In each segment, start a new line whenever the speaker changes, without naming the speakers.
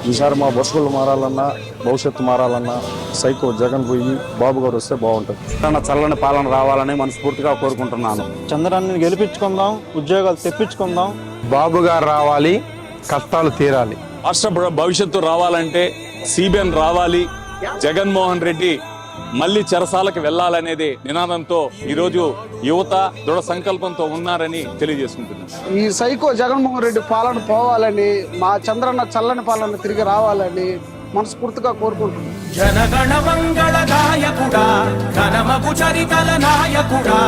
ఈసారి మా బస్సులు మారాలన్నా భవిష్యత్తు మారాలన్నా సైకో జగన్ పోయి బాబు గారు వస్తే బాగుంటుంది. చల్లని పాలన రావాలని మనస్ఫూర్తిగా కోరుకుంటున్నాను.
చంద్రాన్ని గెలిపించుకుందాం, ఉద్యోగాలు తెప్పించుకుందాం.
బాబు గారు రావాలి, కష్టాలు తీరాలి.
రాష్ట్ర భవిష్యత్తు రావాలంటే సిబిఎన్ రావాలి, జగన్మోహన్ రెడ్డి మళ్ళీ చెరసాలకు వెళ్లాలనేది నినాదంతో ఈరోజు యువత దృఢ సంకల్పంతో ఉన్నారని తెలియజేసుకుంటున్నారు.
ఈ సైకో జగన్మోహన్ రెడ్డి పాలన పోవాలని, మా చంద్రన్న చల్లని పాలన తిరిగి రావాలని మనస్ఫూర్తిగా కోరుకుంటున్నాం.
జనగణ మంగళ నాయకుడా, ఘనమగు చరితల నాయకుడా,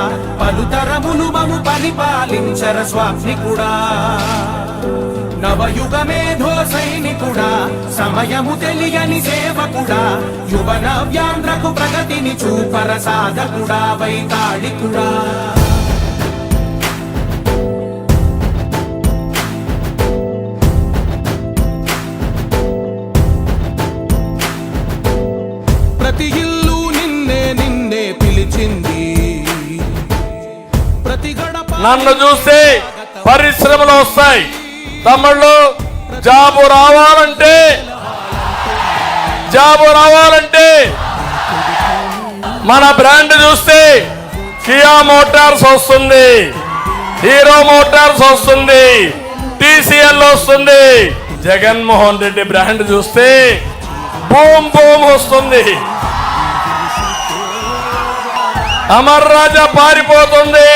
పలుతరములు మము పరిపాలించర స్వామికుడా, నవయుగ మేధో సైనికుడా, సమయము తెలియని సేవకుడా, యువ నవ్యాంధ్రకు ప్రగతిని చూపర సాధకుడా, వైతాళికుడా. ప్రతి ఇల్లు నిన్నే నిన్నే పిలిచింది, ప్రతి గడప
నన్ను చూస్తే పరిశ్రమలు వస్తాయి. తమ్ముళ్ళు జాబు రావాలంటే మన బ్రాండ్ చూస్తే కియా మోటార్స్ వస్తుంది, హీరో మోటార్స్ వస్తుంది, టీసీఎల్ వస్తుంది. జగన్మోహన్ రెడ్డి బ్రాండ్ చూస్తే బూమ్ బూమ్ వస్తుంది. అమర్ రాజా పారిపోతుంది,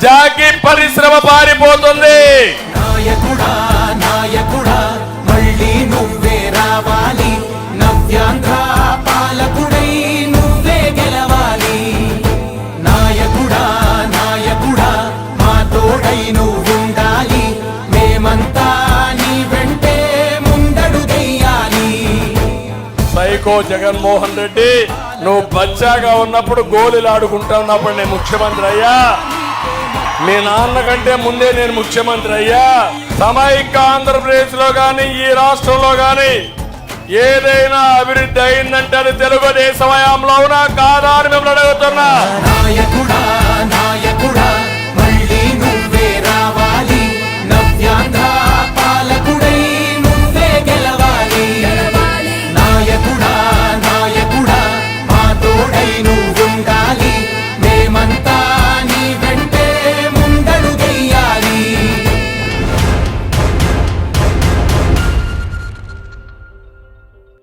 జాకీ పరిశ్రమ పారిపోతుంది.
నాయకుడా నాయకుడా మళ్ళీ నువ్వే రావాలి, నవ్యాంధ్ర పాలకుడై నువ్వే గెలవాలి. నాయకుడా నాయకుడా మా తోడై నువ్వుండాలి, మేమంతా నీ వెంటే ముందడుగెయ్యాలి.
సైకో జగన్మోహన్ రెడ్డి, నువ్వు బచ్చాగా ఉన్నప్పుడు గోళీలు ఆడుకుంటా ఉన్నప్పుడు నేను ముఖ్యమంత్రి అయ్యా, మీ నాన్న కంటే ముందే నేను ముఖ్యమంత్రి అయ్యా. సమైక్య ఆంధ్రప్రదేశ్ లో గాని ఈ రాష్ట్రంలో గాని ఏదైనా అభివృద్ధి అయిందంటే అది తెలుగుదేశం హయాంలో కాదా అని మిమ్మల్ని అడుగుతున్నా.
నాయకుడా నాయకుడా